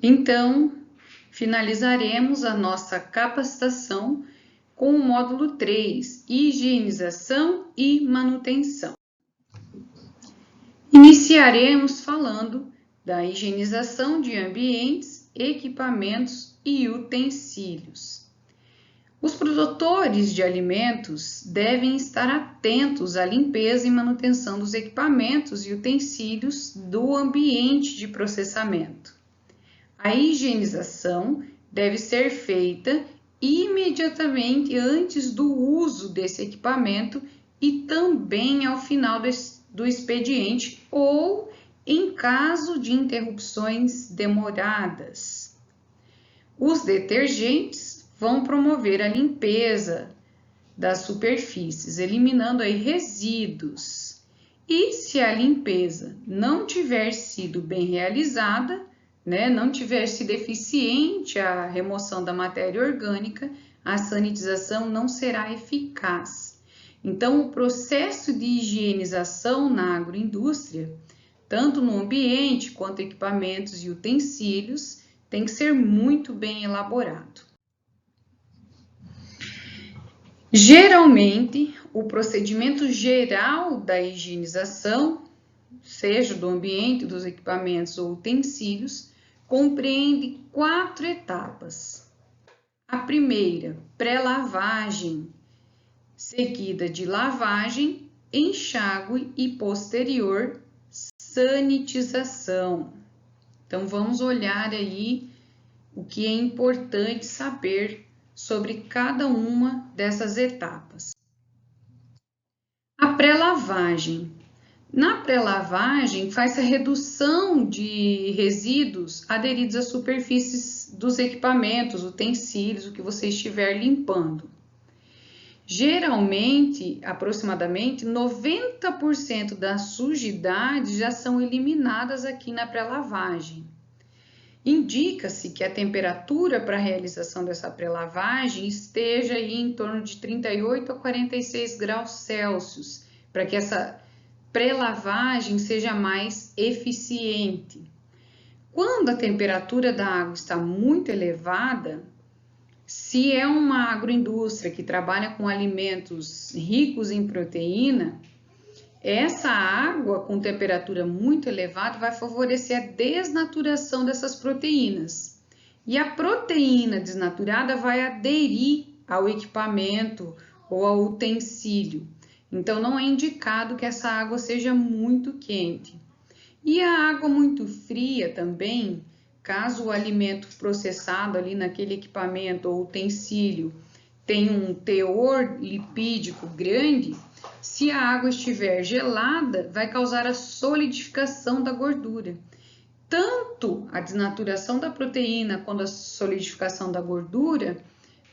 Então, finalizaremos a nossa capacitação com o módulo 3, higienização e manutenção. Iniciaremos falando da higienização de ambientes, equipamentos e utensílios. Os produtores de alimentos devem estar atentos à limpeza e manutenção dos equipamentos e utensílios do ambiente de processamento. A higienização deve ser feita imediatamente antes do uso desse equipamento e também ao final do expediente ou em caso de interrupções demoradas. Os detergentes vão promover a limpeza das superfícies, eliminando aí resíduos. E se a limpeza não tiver sido bem realizada, não tiver sido eficiente a remoção da matéria orgânica, a sanitização não será eficaz. Então, o processo de higienização na agroindústria, tanto no ambiente quanto equipamentos e utensílios, tem que ser muito bem elaborado. Geralmente, o procedimento geral da higienização, seja do ambiente, dos equipamentos ou utensílios, compreende 4 etapas. A primeira, pré-lavagem, seguida de lavagem, enxágue e posterior, sanitização. Então, vamos olhar aí o que é importante saber sobre cada uma dessas etapas. A pré-lavagem. Na pré-lavagem, faz a redução de resíduos aderidos às superfícies dos equipamentos, utensílios, o que você estiver limpando. Geralmente, aproximadamente 90% das sujidades já são eliminadas aqui na pré-lavagem. Indica-se que a temperatura para a realização dessa pré-lavagem esteja aí em torno de 38 a 46 graus Celsius, para que essa pré-lavagem seja mais eficiente. Quando a temperatura da água está muito elevada, se é uma agroindústria que trabalha com alimentos ricos em proteína, essa água com temperatura muito elevada vai favorecer a desnaturação dessas proteínas. E a proteína desnaturada vai aderir ao equipamento ou ao utensílio. Então, não é indicado que essa água seja muito quente. E a água muito fria também, caso o alimento processado ali naquele equipamento ou utensílio tenha um teor lipídico grande, se a água estiver gelada, vai causar a solidificação da gordura. Tanto a desnaturação da proteína quanto a solidificação da gordura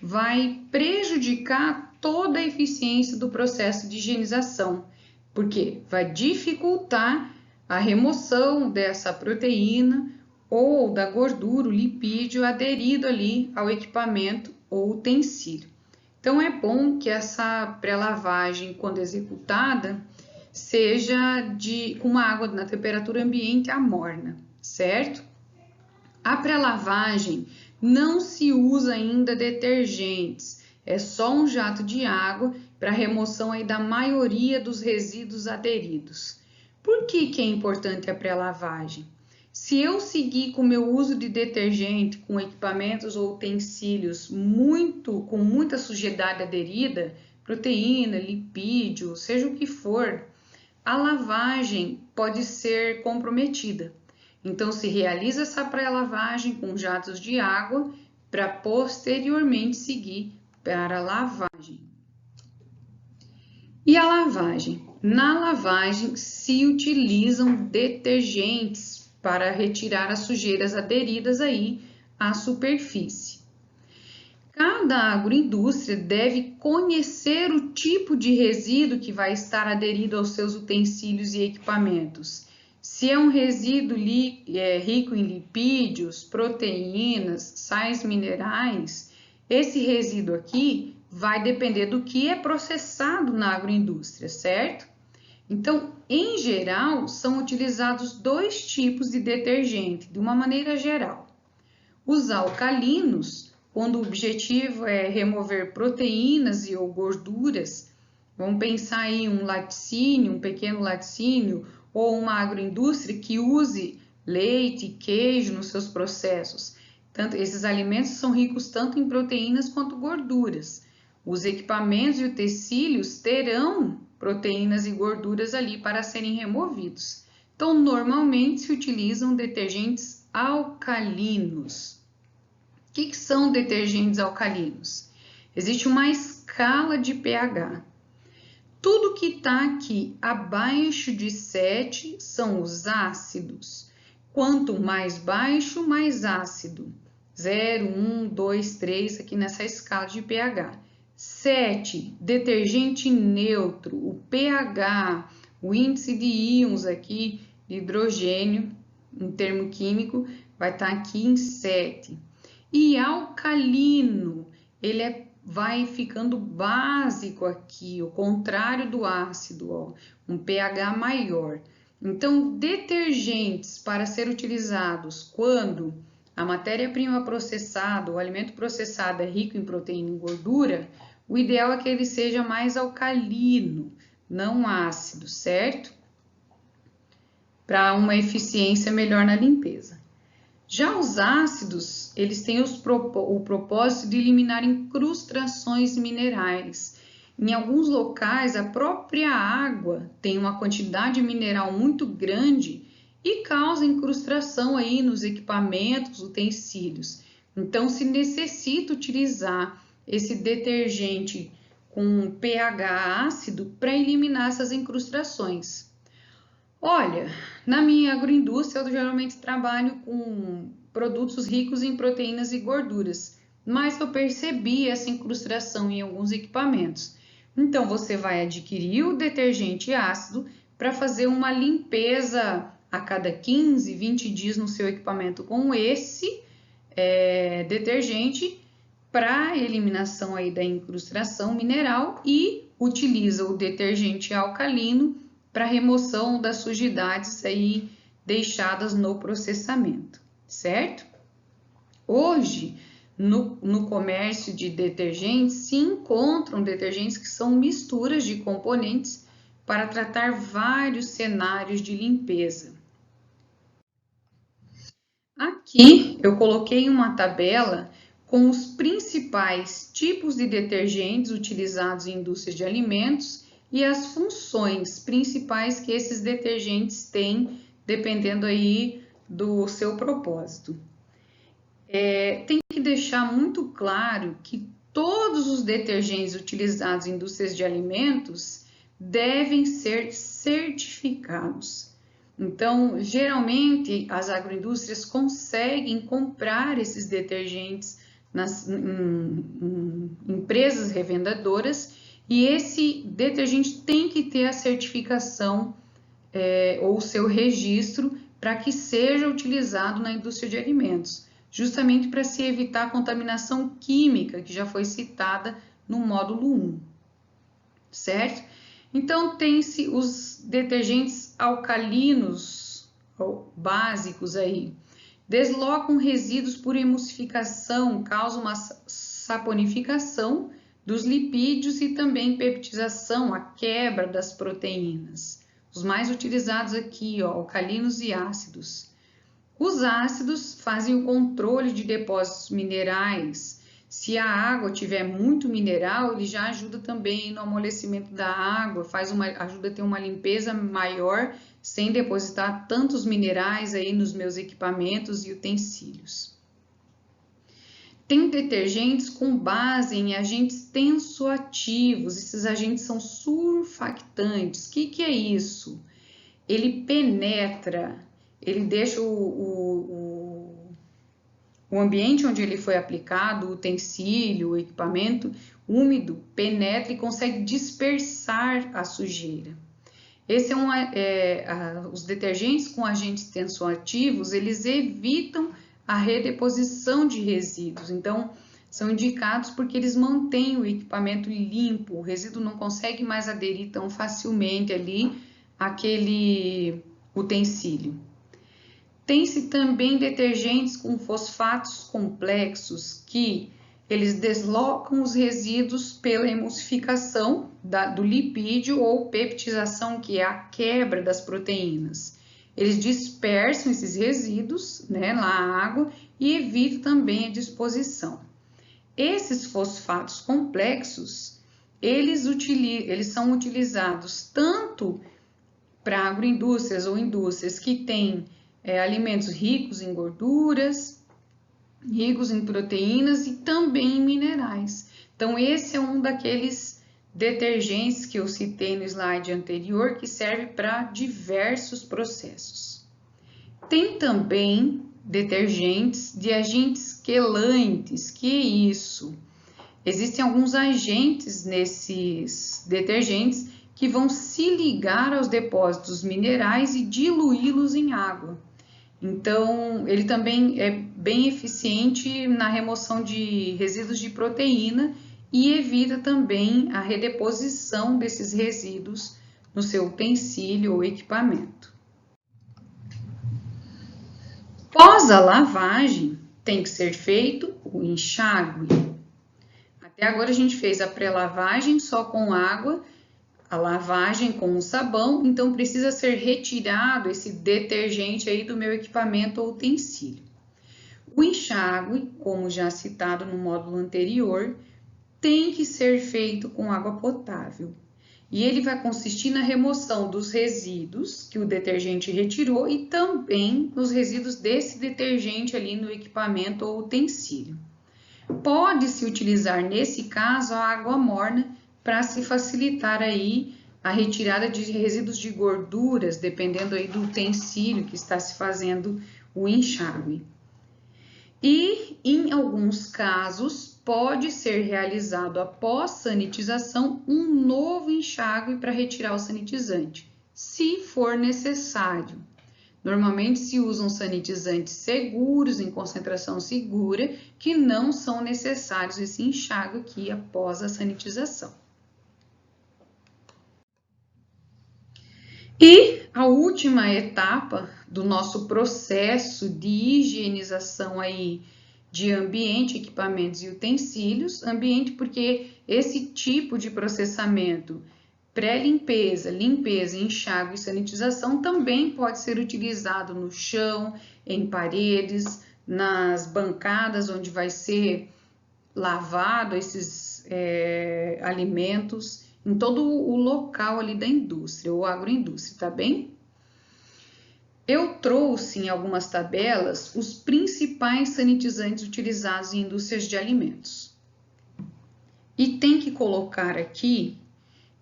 vai prejudicar toda a eficiência do processo de higienização, porque vai dificultar a remoção dessa proteína ou da gordura, o lipídio aderido ali ao equipamento ou utensílio. Então, é bom que essa pré-lavagem, quando executada, seja com uma água na temperatura ambiente amorna, certo? A pré-lavagem não se usa ainda detergentes, é só um jato de água para remoção aí da maioria dos resíduos aderidos. Por que é importante a pré-lavagem? Se eu seguir com o meu uso de detergente, com equipamentos ou utensílios com muita sujidade aderida, proteína, lipídio, seja o que for, a lavagem pode ser comprometida. Então, se realiza essa pré-lavagem com jatos de água para posteriormente seguir para a lavagem. E a lavagem? Na lavagem se utilizam detergentes para retirar as sujeiras aderidas aí à superfície. Cada agroindústria deve conhecer o tipo de resíduo que vai estar aderido aos seus utensílios e equipamentos. Se é um resíduo rico em lipídios, proteínas, sais minerais, esse resíduo aqui vai depender do que é processado na agroindústria, certo? Então, em geral, são utilizados 2 tipos de detergente, de uma maneira geral. Os alcalinos, quando o objetivo é remover proteínas e ou gorduras, vamos pensar aí um laticínio, um pequeno laticínio ou uma agroindústria que use leite e queijo nos seus processos. Tanto, esses alimentos são ricos tanto em proteínas quanto gorduras. Os equipamentos e utensílios terão proteínas e gorduras ali para serem removidos. Então, normalmente se utilizam detergentes alcalinos. O que são detergentes alcalinos? Existe uma escala de pH. Tudo que está aqui abaixo de 7 são os ácidos. Quanto mais baixo, mais ácido. 0, 1, 2, 3, aqui nessa escala de pH. 7, detergente neutro, o pH, o índice de íons aqui, de hidrogênio, em termo químico, vai estar aqui em 7. E alcalino, ele vai ficando básico aqui, o contrário do ácido, ó, um pH maior. Então, detergentes para ser utilizados quando a matéria-prima processada, o alimento processado é rico em proteína e gordura, o ideal é que ele seja mais alcalino, não ácido, certo? Para uma eficiência melhor na limpeza. Já os ácidos, eles têm o propósito de eliminar incrustações minerais. Em alguns locais, a própria água tem uma quantidade mineral muito grande e causa incrustação aí nos equipamentos, utensílios. Então, se necessita utilizar esse detergente com pH ácido para eliminar essas incrustações. Olha, na minha agroindústria eu geralmente trabalho com produtos ricos em proteínas e gorduras, mas eu percebi essa incrustação em alguns equipamentos. Então, você vai adquirir o detergente ácido para fazer uma limpeza a cada 15, 20 dias no seu equipamento com esse detergente para eliminação aí da incrustação mineral e utiliza o detergente alcalino para remoção das sujidades aí deixadas no processamento, certo? Hoje, no comércio de detergentes, se encontram detergentes que são misturas de componentes para tratar vários cenários de limpeza. Aqui eu coloquei uma tabela com os principais tipos de detergentes utilizados em indústrias de alimentos e as funções principais que esses detergentes têm, dependendo aí do seu propósito. Tem que deixar muito claro que todos os detergentes utilizados em indústrias de alimentos devem ser certificados. Então, geralmente, as agroindústrias conseguem comprar esses detergentes nas empresas revendedoras e esse detergente tem que ter a certificação ou seu registro para que seja utilizado na indústria de alimentos, justamente para se evitar a contaminação química, que já foi citada no módulo 1, certo? Então, tem-se os detergentes alcalinos ou básicos aí. Deslocam resíduos por emulsificação, causam uma saponificação dos lipídios e também peptização, a quebra das proteínas. Os mais utilizados aqui, ó, alcalinos e ácidos. Os ácidos fazem o controle de depósitos minerais. Se a água tiver muito mineral, ele já ajuda também no amolecimento da água, ajuda a ter uma limpeza maior, sem depositar tantos minerais aí nos meus equipamentos e utensílios. Tem detergentes com base em agentes tensoativos, esses agentes são surfactantes. O que é isso? Ele penetra, ele deixa o ambiente onde ele foi aplicado, o utensílio, o equipamento úmido, penetra e consegue dispersar a sujeira. Os detergentes com agentes tensoativos, eles evitam a redeposição de resíduos, então são indicados porque eles mantêm o equipamento limpo, o resíduo não consegue mais aderir tão facilmente ali àquele utensílio. Tem-se também detergentes com fosfatos complexos que eles deslocam os resíduos pela emulsificação do lipídio ou peptização, que é a quebra das proteínas. Eles dispersam esses resíduos, né, na água e evitam também a disposição. Esses fosfatos complexos, eles são utilizados tanto para agroindústrias ou indústrias que têm alimentos ricos em gorduras, ricos em proteínas e também em minerais. Então, esse é um daqueles detergentes que eu citei no slide anterior, que serve para diversos processos. Tem também detergentes de agentes quelantes. Que é isso? Existem alguns agentes nesses detergentes que vão se ligar aos depósitos minerais e diluí-los em água. Então, ele também é bem eficiente na remoção de resíduos de proteína e evita também a redeposição desses resíduos no seu utensílio ou equipamento. Após a lavagem, tem que ser feito o enxágue. Até agora a gente fez a pré-lavagem só com água, a lavagem com o sabão, então precisa ser retirado esse detergente aí do meu equipamento ou utensílio. O enxágue, como já citado no módulo anterior, tem que ser feito com água potável. E ele vai consistir na remoção dos resíduos que o detergente retirou e também nos resíduos desse detergente ali no equipamento ou utensílio. Pode-se utilizar, nesse caso, a água morna para se facilitar aí a retirada de resíduos de gorduras, dependendo aí do utensílio que está se fazendo o enxágue. E, em alguns casos, pode ser realizado após sanitização um novo enxágue para retirar o sanitizante, se for necessário. Normalmente se usam sanitizantes seguros, em concentração segura, que não são necessários esse enxágue aqui após a sanitização. E a última etapa do nosso processo de higienização aí de ambiente, equipamentos e utensílios, ambiente porque esse tipo de processamento, pré-limpeza, limpeza, enxágue e sanitização também pode ser utilizado no chão, em paredes, nas bancadas onde vai ser lavado esses alimentos, em todo o local ali da indústria ou agroindústria, tá bem? Eu trouxe em algumas tabelas os principais sanitizantes utilizados em indústrias de alimentos. E tem que colocar aqui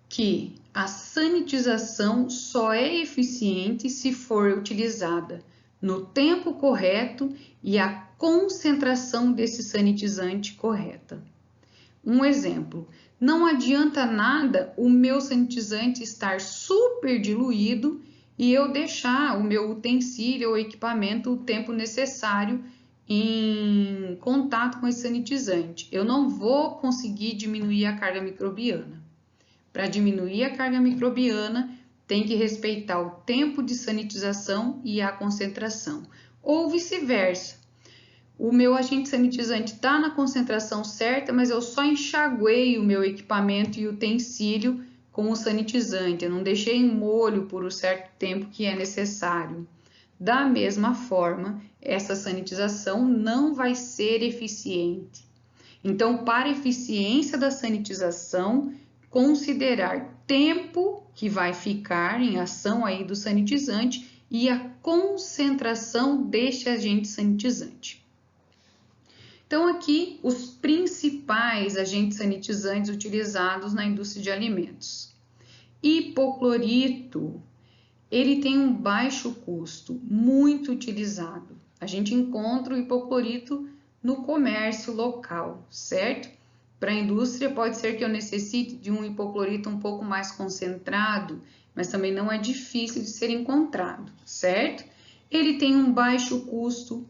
que a sanitização só é eficiente se for utilizada no tempo correto e a concentração desse sanitizante correta. Um exemplo, não adianta nada o meu sanitizante estar super diluído e eu deixar o meu utensílio ou equipamento o tempo necessário em contato com esse sanitizante. Eu não vou conseguir diminuir a carga microbiana. Para diminuir a carga microbiana, tem que respeitar o tempo de sanitização e a concentração, ou vice-versa. O meu agente sanitizante está na concentração certa, mas eu só enxaguei o meu equipamento e utensílio com o sanitizante, eu não deixei em molho por um certo tempo que é necessário. Da mesma forma, essa sanitização não vai ser eficiente. Então, para a eficiência da sanitização, considerar tempo que vai ficar em ação aí do sanitizante e a concentração deste agente sanitizante. Então, aqui, os principais agentes sanitizantes utilizados na indústria de alimentos. Hipoclorito, ele tem um baixo custo, muito utilizado. A gente encontra o hipoclorito no comércio local, certo? Para a indústria, pode ser que eu necessite de um hipoclorito um pouco mais concentrado, mas também não é difícil de ser encontrado, certo? Ele tem um baixo custo,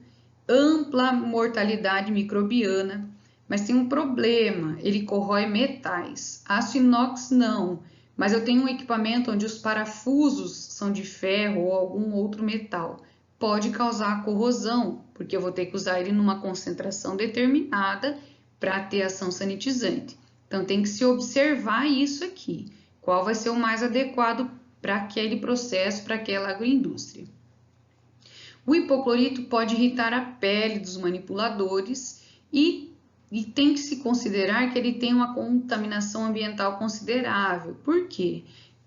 ampla mortalidade microbiana, mas tem um problema, ele corrói metais. Aço inox não, mas eu tenho um equipamento onde os parafusos são de ferro ou algum outro metal. pode causar corrosão, porque eu vou ter que usar ele numa concentração determinada para ter ação sanitizante. Então, tem que se observar isso aqui. Qual vai ser o mais adequado para aquele processo, para aquela agroindústria. O hipoclorito pode irritar a pele dos manipuladores e tem que se considerar que ele tem uma contaminação ambiental considerável. Por quê?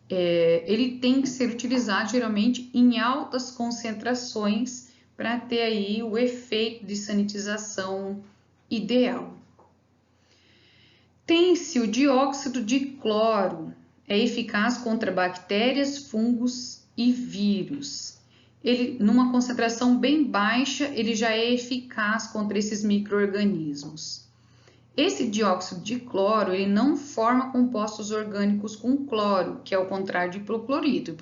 Ele tem que ser utilizado geralmente em altas concentrações para ter aí o efeito de sanitização ideal. Tem-se o dióxido de cloro, é eficaz contra bactérias, fungos e vírus. Ele, numa concentração bem baixa, ele já é eficaz contra esses micro-organismos. Esse dióxido de cloro, ele não forma compostos orgânicos com cloro, que é o contrário do hipoclorito.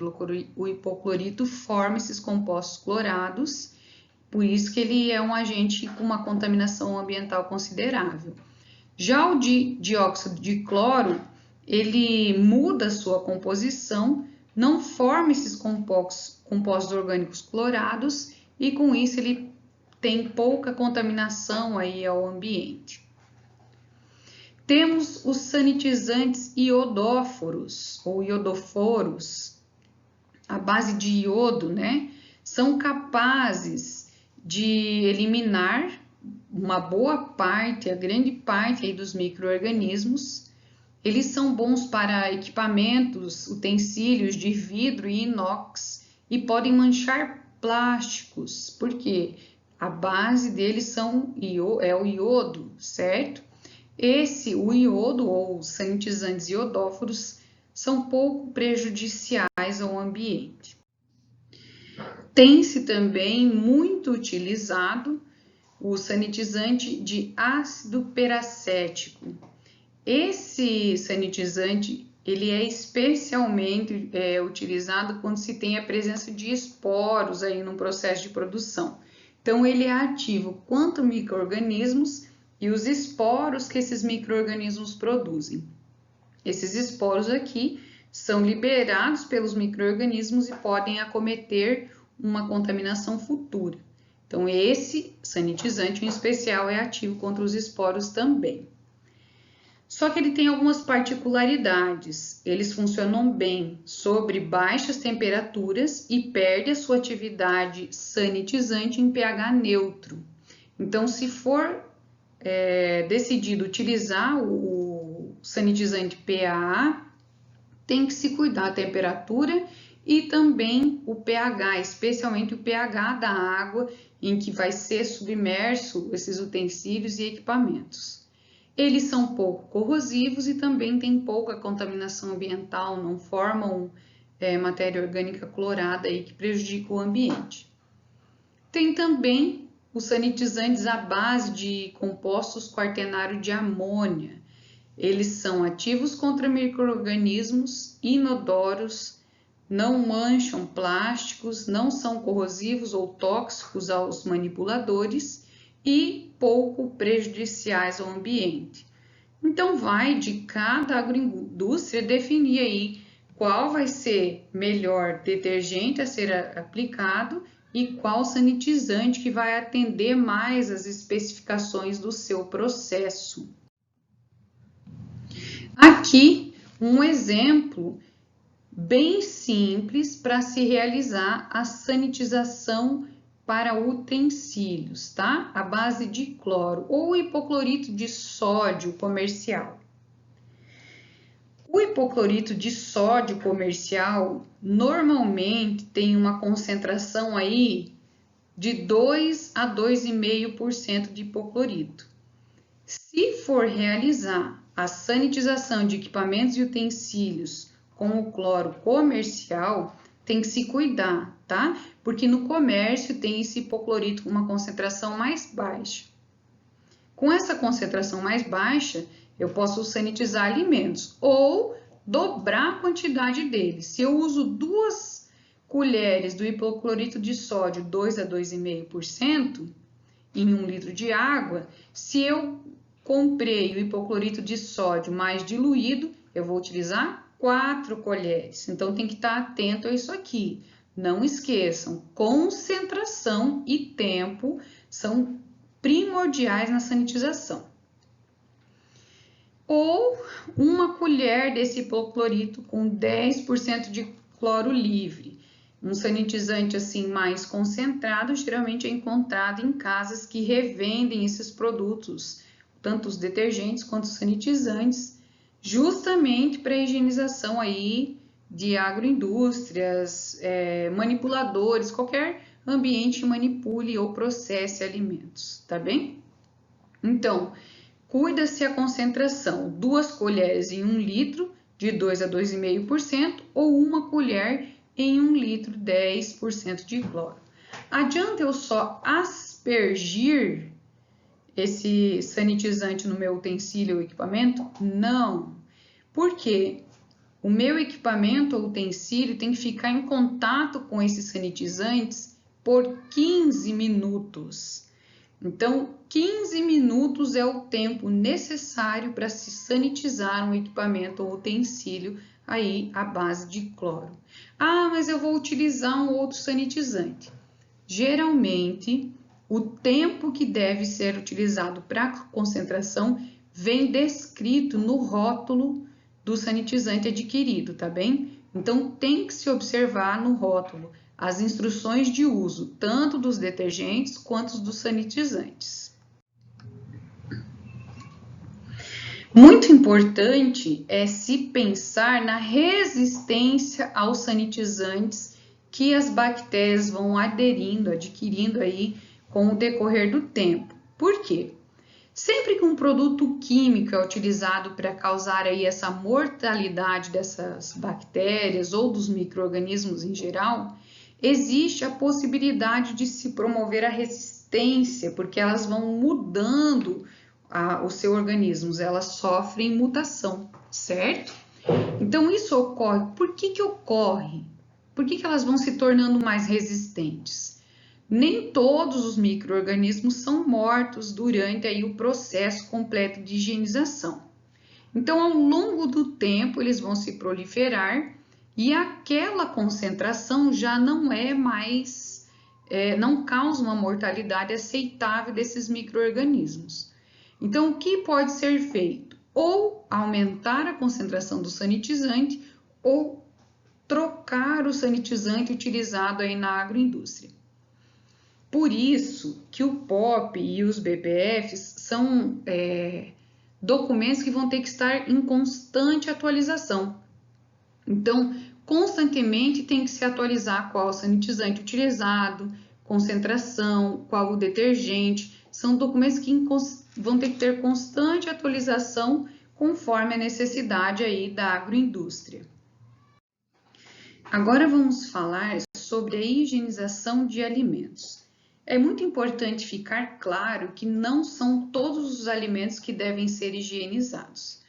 O hipoclorito forma esses compostos clorados, por isso que ele é um agente com uma contaminação ambiental considerável. Já o dióxido de cloro, ele muda a sua composição, não forma esses compostos orgânicos clorados e com isso ele tem pouca contaminação aí ao ambiente. Temos os sanitizantes iodóforos ou iodoforos, à base de iodo, né? São capazes de eliminar uma boa parte, a grande parte aí dos micro-organismos. Eles são bons para equipamentos, utensílios de vidro e inox e podem manchar plásticos, porque a base deles é o iodo, certo? O iodo ou os sanitizantes iodóforos são pouco prejudiciais ao ambiente. Tem-se também muito utilizado o sanitizante de ácido peracético. Esse sanitizante ele é especialmente utilizado quando se tem a presença de esporos aí no processo de produção. Então, ele é ativo contra micro-organismos e os esporos que esses micro-organismos produzem. Esses esporos aqui são liberados pelos micro-organismos e podem acometer uma contaminação futura. Então, esse sanitizante em especial é ativo contra os esporos também. Só que ele tem algumas particularidades. Eles funcionam bem sobre baixas temperaturas e perde a sua atividade sanitizante em pH neutro. Então, se for decidido utilizar o sanitizante PAA, tem que se cuidar da temperatura e também o pH, especialmente o pH da água em que vai ser submerso esses utensílios e equipamentos. Eles são pouco corrosivos e também têm pouca contaminação ambiental, não formam matéria orgânica clorada aí que prejudica o ambiente. Tem também os sanitizantes à base de compostos quaternário de amônia. Eles são ativos contra micro-organismos, inodoros, não mancham plásticos, não são corrosivos ou tóxicos aos manipuladores e pouco prejudiciais ao ambiente. Então, vai de cada agroindústria definir aí qual vai ser melhor detergente a ser aplicado e qual sanitizante que vai atender mais as especificações do seu processo. Aqui, um exemplo bem simples para se realizar a sanitização para utensílios, tá? À base de cloro ou hipoclorito de sódio comercial. O hipoclorito de sódio comercial normalmente tem uma concentração aí de 2 a 2,5% de hipoclorito. Se for realizar a sanitização de equipamentos e utensílios com o cloro comercial, tem que se cuidar, tá? Porque no comércio tem esse hipoclorito com uma concentração mais baixa. Com essa concentração mais baixa, eu posso sanitizar alimentos ou dobrar a quantidade deles. Se eu uso 2 colheres do hipoclorito de sódio, 2 a 2,5% em 1 litro de água, se eu comprei o hipoclorito de sódio mais diluído, eu vou utilizar 4 colheres. Então, tem que estar atento a isso aqui. Não esqueçam, concentração e tempo são primordiais na sanitização. Ou uma colher desse hipoclorito com 10% de cloro livre. Um sanitizante assim mais concentrado geralmente é encontrado em casas que revendem esses produtos, tanto os detergentes quanto os sanitizantes, justamente para a higienização aí de agroindústrias, manipuladores, qualquer ambiente que manipule ou processe alimentos, tá bem? Então, cuida-se a concentração, 2 colheres em 1 litro, de 2 a 2,5%, ou 1 colher em 1 litro, 10% de cloro. Adianta eu só aspergir esse sanitizante no meu utensílio ou equipamento? Não. Por quê? O meu equipamento ou utensílio tem que ficar em contato com esses sanitizantes por 15 minutos. Então, 15 minutos é o tempo necessário para se sanitizar um equipamento ou utensílio aí à base de cloro. Ah, mas eu vou utilizar um outro sanitizante. Geralmente, o tempo que deve ser utilizado para concentração vem descrito no rótulo do sanitizante adquirido, tá bem? Então, tem que se observar no rótulo as instruções de uso, tanto dos detergentes quanto dos sanitizantes. Muito importante é se pensar na resistência aos sanitizantes que as bactérias vão adquirindo aí com o decorrer do tempo. Por quê? Sempre que um produto químico é utilizado para causar aí essa mortalidade dessas bactérias ou dos micro-organismos em geral, existe a possibilidade de se promover a resistência, porque elas vão mudando o seu organismo, elas sofrem mutação, certo? Então, isso ocorre. Por que ocorre? Por que elas vão se tornando mais resistentes? Nem todos os micro-organismos são mortos durante aí o processo completo de higienização. Então, ao longo do tempo, eles vão se proliferar e aquela concentração já não é mais, não causa uma mortalidade aceitável desses micro-organismos. Então, o que pode ser feito? Ou aumentar a concentração do sanitizante ou trocar o sanitizante utilizado aí na agroindústria. Por isso que o POP e os BPFs são documentos que vão ter que estar em constante atualização. Então, constantemente tem que se atualizar qual o sanitizante utilizado, concentração, qual o detergente. São documentos que vão ter que ter constante atualização conforme a necessidade aí da agroindústria. Agora vamos falar sobre a higienização de alimentos. É muito importante ficar claro que não são todos os alimentos que devem ser higienizados.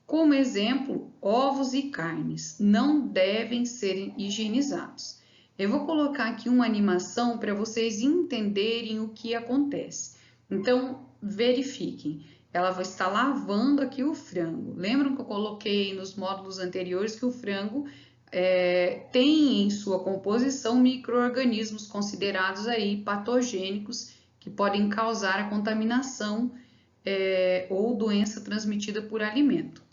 Como exemplo, ovos e carnes não devem ser higienizados. Eu vou colocar aqui uma animação para vocês entenderem o que acontece. Então, verifiquem. Ela vai estar lavando aqui o frango. Lembram que eu coloquei nos módulos anteriores que o frango tem em sua composição micro-organismos considerados aí patogênicos que podem causar a contaminação ou doença transmitida por alimento.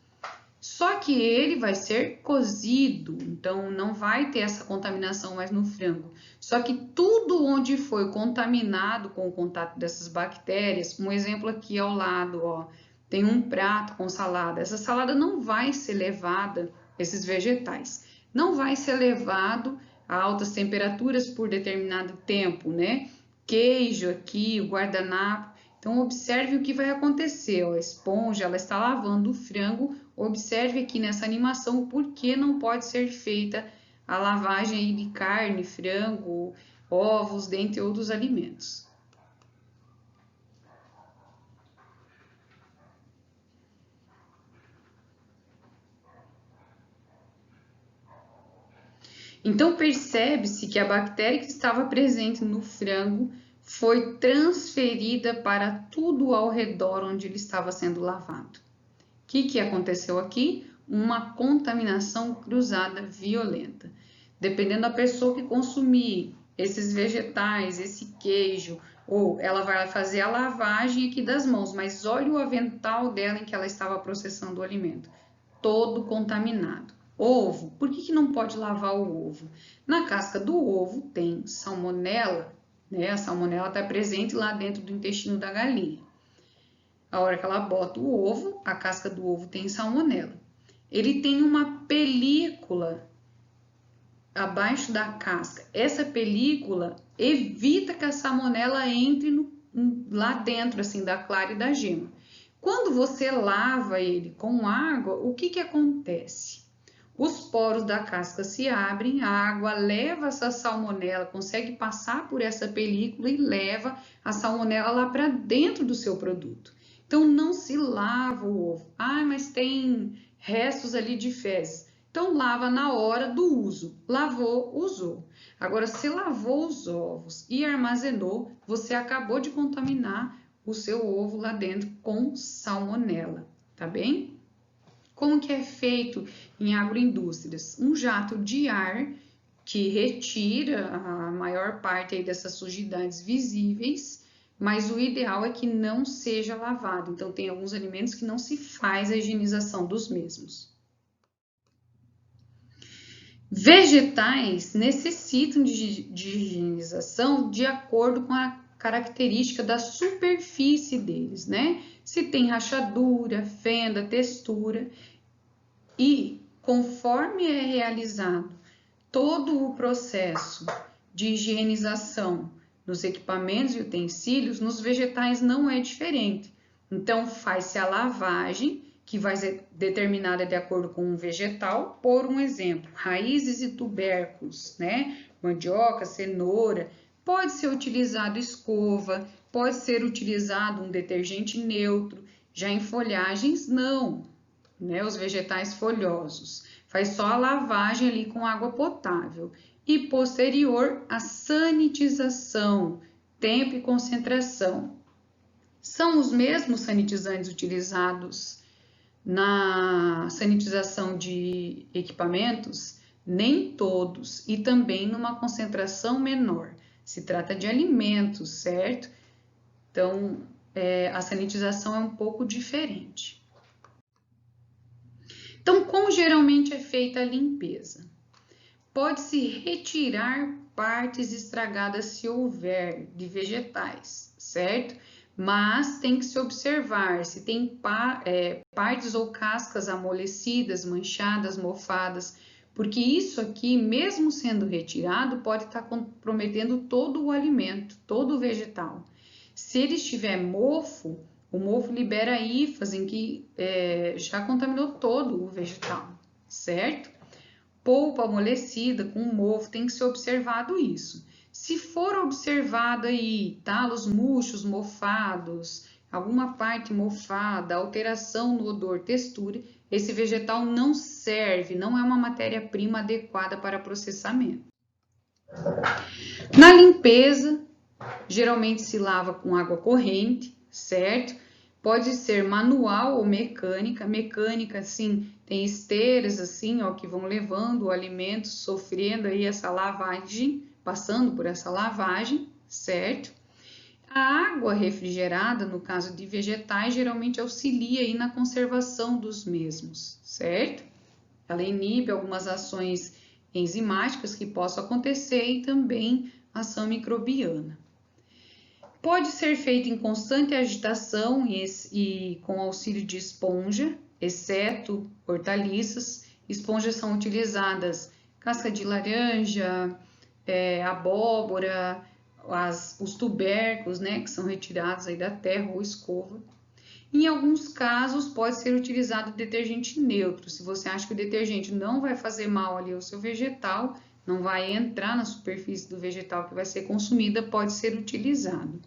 Só que ele vai ser cozido, então não vai ter essa contaminação mais no frango. Só que tudo onde foi contaminado com o contato dessas bactérias, um exemplo aqui ao lado, ó, tem um prato com salada. Essa salada não vai ser levada, esses vegetais, não vai ser levado a altas temperaturas por determinado tempo, né? Queijo aqui, o guardanapo. Então, observe o que vai acontecer. Ó, a esponja, ela está lavando o frango. Observe aqui nessa animação por que não pode ser feita a lavagem aí de carne, frango, ovos, dentre outros alimentos. Então, percebe-se que a bactéria que estava presente no frango foi transferida para tudo ao redor onde ele estava sendo lavado. O que aconteceu aqui? Uma contaminação cruzada violenta. dependendo da pessoa que consumir esses vegetais, esse queijo, ou ela vai fazer a lavagem aqui das mãos, mas olha o avental dela em que ela estava processando o alimento, todo contaminado. Ovo, por que não pode lavar o ovo? Na casca do ovo tem salmonela, né? A salmonela está presente lá dentro do intestino da galinha. A hora que ela bota o ovo, a casca do ovo tem salmonela. Ele tem uma película abaixo da casca. Essa película evita que a salmonela entre lá dentro, assim, da clara e da gema. Quando você lava ele com água, o que acontece? Os poros da casca se abrem, a água leva essa salmonela, consegue passar por essa película e leva a salmonela lá para dentro do seu produto. Então, não se lava o ovo. Ah, mas tem restos ali de fezes. Então, lava na hora do uso. Lavou, usou. Agora, se lavou os ovos e armazenou, você acabou de contaminar o seu ovo lá dentro com salmonela, tá bem? Como que é feito em agroindústrias? Um jato de ar que retira a maior parte aí dessas sujidades visíveis, mas o ideal é que não seja lavado. Então, tem alguns alimentos que não se faz a higienização dos mesmos. Vegetais necessitam de higienização de acordo com a característica da superfície deles, né? Se tem rachadura, fenda, textura, e conforme é realizado todo o processo de higienização nos equipamentos e utensílios, nos vegetais não é diferente. Então, faz-se a lavagem, que vai ser determinada de acordo com o vegetal. Por um exemplo, raízes e tubérculos, né? Mandioca, cenoura, pode ser utilizado escova, pode ser utilizado um detergente neutro. Já em folhagens, não, né? Os vegetais folhosos, faz só a lavagem ali com água potável. E posterior, a sanitização, tempo e concentração. São os mesmos sanitizantes utilizados na sanitização de equipamentos? Nem todos, e também numa concentração menor. Se trata de alimentos, certo? Então, a sanitização é um pouco diferente. Então, como geralmente é feita a limpeza? Pode-se retirar partes estragadas se houver de vegetais, certo? Mas tem que se observar se tem partes ou cascas amolecidas, manchadas, mofadas, porque isso aqui, mesmo sendo retirado, pode estar comprometendo todo o alimento, todo o vegetal. Se ele estiver mofo, o mofo libera hifas em que já contaminou todo o vegetal, certo? Polpa amolecida com mofo, tem que ser observado isso. Se for observado aí talos murchos, mofados, alguma parte mofada, alteração no odor, textura, esse vegetal não serve, não é uma matéria-prima adequada para processamento. Na limpeza, geralmente se lava com água corrente, certo? Pode ser manual ou mecânica. Mecânica, assim, tem esteiras assim, ó, que vão levando o alimento, sofrendo aí essa lavagem, passando por essa lavagem, certo? A água refrigerada, no caso de vegetais, geralmente auxilia aí na conservação dos mesmos, certo? Ela inibe algumas ações enzimáticas que possam acontecer e também ação microbiana. Pode ser feito em constante agitação e com auxílio de esponja, exceto hortaliças. Esponjas são utilizadas casca de laranja, abóbora, os tubérculos, né, que são retirados aí da terra ou escova. Em alguns casos, pode ser utilizado detergente neutro. Se você acha que o detergente não vai fazer mal ali ao seu vegetal, não vai entrar na superfície do vegetal que vai ser consumida, pode ser utilizado.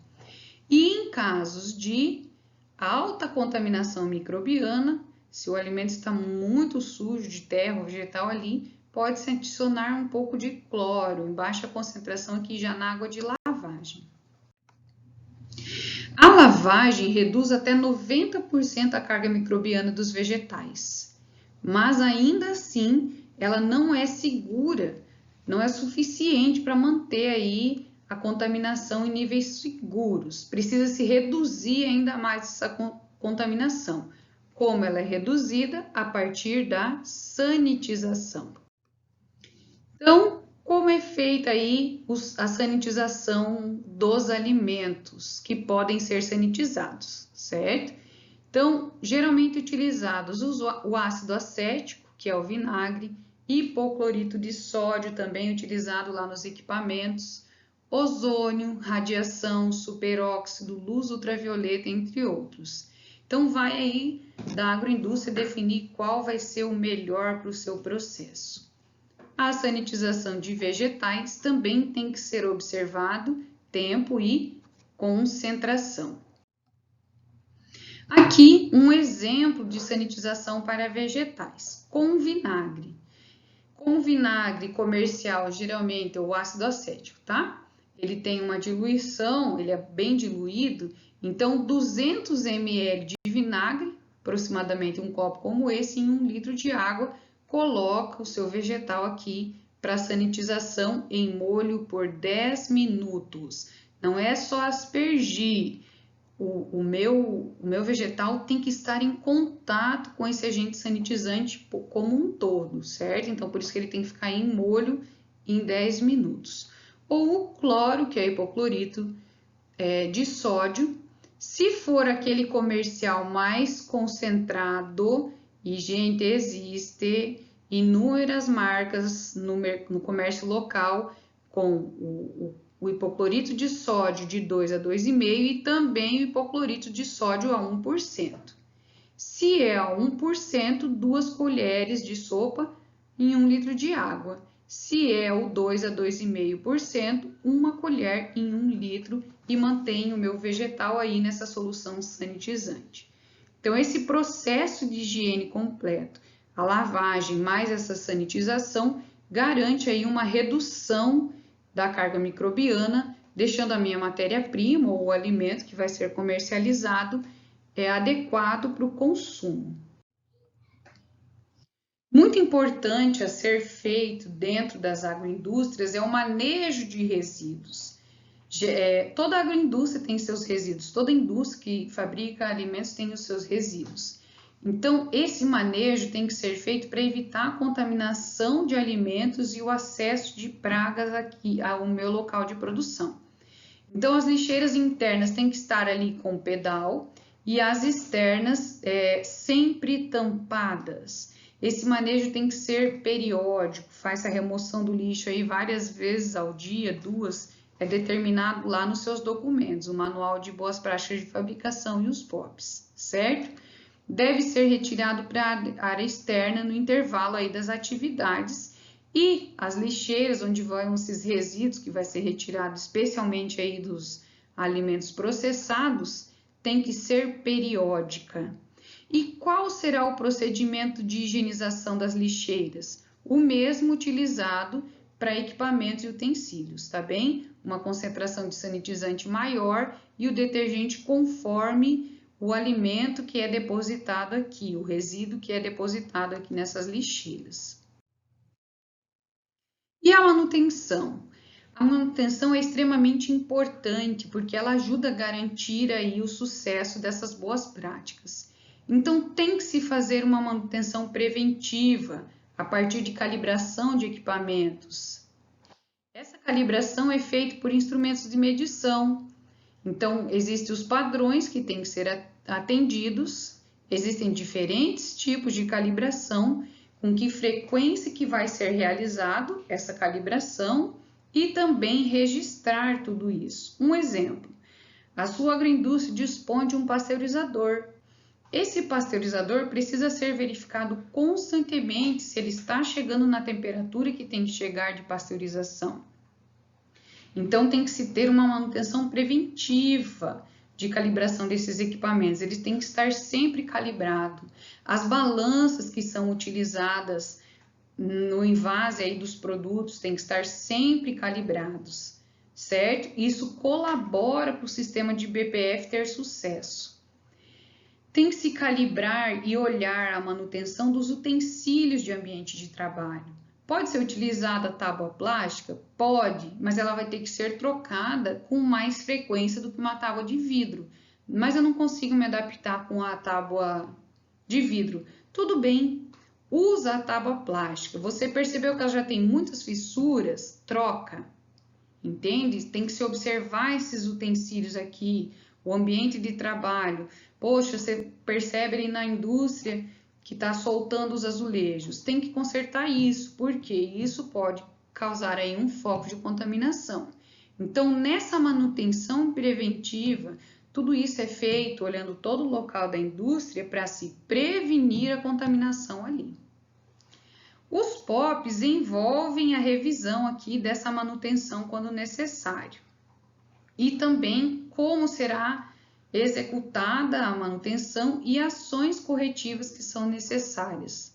E em casos de alta contaminação microbiana, se o alimento está muito sujo de terra ou vegetal ali, pode-se adicionar um pouco de cloro, em baixa concentração aqui já na água de lavagem. A lavagem reduz até 90% a carga microbiana dos vegetais, mas ainda assim ela não é segura não é suficiente para manter aí a contaminação em níveis seguros. Precisa se reduzir ainda mais essa contaminação. Como ela é reduzida? A partir da sanitização. Então, como é feita aí a sanitização dos alimentos que podem ser sanitizados, certo? Então, geralmente utilizados o ácido acético, que é o vinagre, hipoclorito de sódio, também utilizado lá nos equipamentos, ozônio, radiação, superóxido, luz ultravioleta, entre outros. Então, vai aí da agroindústria definir qual vai ser o melhor para o seu processo. A sanitização de vegetais também tem que ser observado tempo e concentração. Aqui um exemplo de sanitização para vegetais, com vinagre. Com vinagre comercial, geralmente é o ácido acético, tá? Ele tem uma diluição, ele é bem diluído, então 200 ml de vinagre, aproximadamente um copo como esse, em 1 litro de água, coloca o seu vegetal aqui para sanitização em molho por 10 minutos. Não é só aspergir. O meu vegetal tem que estar em contato com esse agente sanitizante como um todo, certo? Então, por isso que ele tem que ficar em molho em 10 minutos. Ou o cloro, que é hipoclorito de sódio. Se for aquele comercial mais concentrado, e gente, existe inúmeras marcas no comércio local com o hipoclorito de sódio de 2 a 2,5 e também o hipoclorito de sódio a 1%. Se é a 1%, 2 colheres de sopa em 1 litro de água. Se é o 2 a 2,5%, 1 colher em 1 litro e mantenho o meu vegetal aí nessa solução sanitizante. Então, esse processo de higiene completo, a lavagem mais essa sanitização, garante aí uma redução da carga microbiana, deixando a minha matéria-prima ou o alimento que vai ser comercializado adequado para o consumo. Muito importante a ser feito dentro das agroindústrias é o manejo de resíduos. Toda agroindústria tem seus resíduos, toda indústria que fabrica alimentos tem os seus resíduos. Então, esse manejo tem que ser feito para evitar a contaminação de alimentos e o acesso de pragas aqui ao meu local de produção. Então, as lixeiras internas têm que estar ali com pedal e as externas sempre tampadas. Esse manejo tem que ser periódico, faz a remoção do lixo aí várias vezes ao dia, 2, é determinado lá nos seus documentos, o Manual de Boas Práticas de Fabricação e os POPs, certo? Deve ser retirado para a área externa no intervalo aí das atividades e as lixeiras onde vão esses resíduos que vai ser retirado especialmente aí dos alimentos processados tem que ser periódica. E qual será o procedimento de higienização das lixeiras? O mesmo utilizado para equipamentos e utensílios, tá bem? Uma concentração de sanitizante maior e o detergente conforme o alimento que é depositado aqui, o resíduo que é depositado aqui nessas lixeiras. E a manutenção? A manutenção é extremamente importante porque ela ajuda a garantir aí o sucesso dessas boas práticas. Então, tem que se fazer uma manutenção preventiva a partir de calibração de equipamentos. Essa calibração é feita por instrumentos de medição. Então, existem os padrões que têm que ser atendidos, existem diferentes tipos de calibração, com que frequência que vai ser realizado essa calibração e também registrar tudo isso. Um exemplo, a sua agroindústria dispõe de um pasteurizador. Esse pasteurizador precisa ser verificado constantemente se ele está chegando na temperatura que tem que chegar de pasteurização. Então, tem que se ter uma manutenção preventiva de calibração desses equipamentos. Eles têm que estar sempre calibrados. As balanças que são utilizadas no envase aí dos produtos têm que estar sempre calibrados, certo? Isso colabora para o sistema de BPF ter sucesso. Tem que se calibrar e olhar a manutenção dos utensílios de ambiente de trabalho. Pode ser utilizada a tábua plástica? Pode, mas ela vai ter que ser trocada com mais frequência do que uma tábua de vidro. Mas eu não consigo me adaptar com a tábua de vidro. Tudo bem, usa a tábua plástica. Você percebeu que ela já tem muitas fissuras? Troca. Entende? Tem que se observar esses utensílios aqui, o ambiente de trabalho. Poxa, você percebe ali na indústria que está soltando os azulejos. Tem que consertar isso, porque isso pode causar aí um foco de contaminação. Então, nessa manutenção preventiva, tudo isso é feito olhando todo o local da indústria para se prevenir a contaminação ali. Os POPs envolvem a revisão aqui dessa manutenção quando necessário. E também como será executada a manutenção e ações corretivas que são necessárias.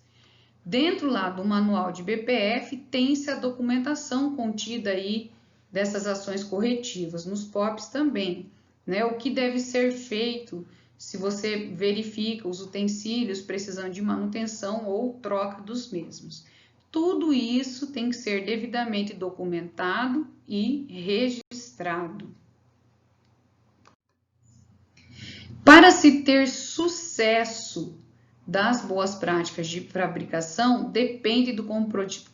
Dentro lá do manual de BPF tem-se a documentação contida aí dessas ações corretivas, nos POPs também, né? O que deve ser feito se você verifica os utensílios precisando de manutenção ou troca dos mesmos. Tudo isso tem que ser devidamente documentado e registrado. Para se ter sucesso das boas práticas de fabricação, depende do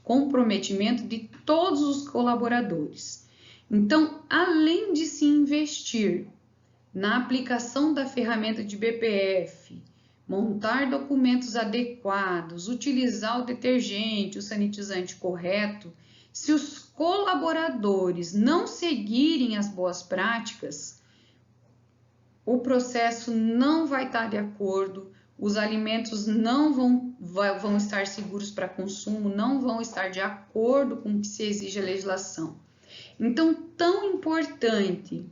comprometimento de todos os colaboradores. Então, além de se investir na aplicação da ferramenta de BPF, montar documentos adequados, utilizar o detergente, o sanitizante correto, se os colaboradores não seguirem as boas práticas, o processo não vai estar de acordo, os alimentos não vão estar seguros para consumo, não vão estar de acordo com o que se exige a legislação. Então, tão importante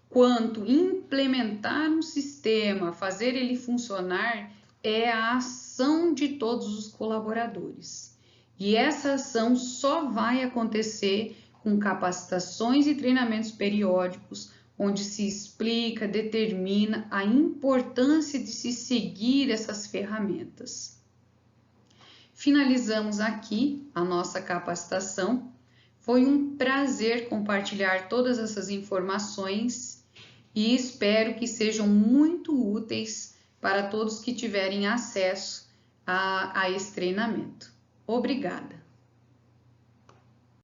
quanto implementar um sistema, fazer ele funcionar, é a ação de todos os colaboradores. E essa ação só vai acontecer com capacitações e treinamentos periódicos, onde se explica, determina a importância de se seguir essas ferramentas. Finalizamos aqui a nossa capacitação. Foi um prazer compartilhar todas essas informações e espero que sejam muito úteis para todos que tiverem acesso a esse treinamento. Obrigada!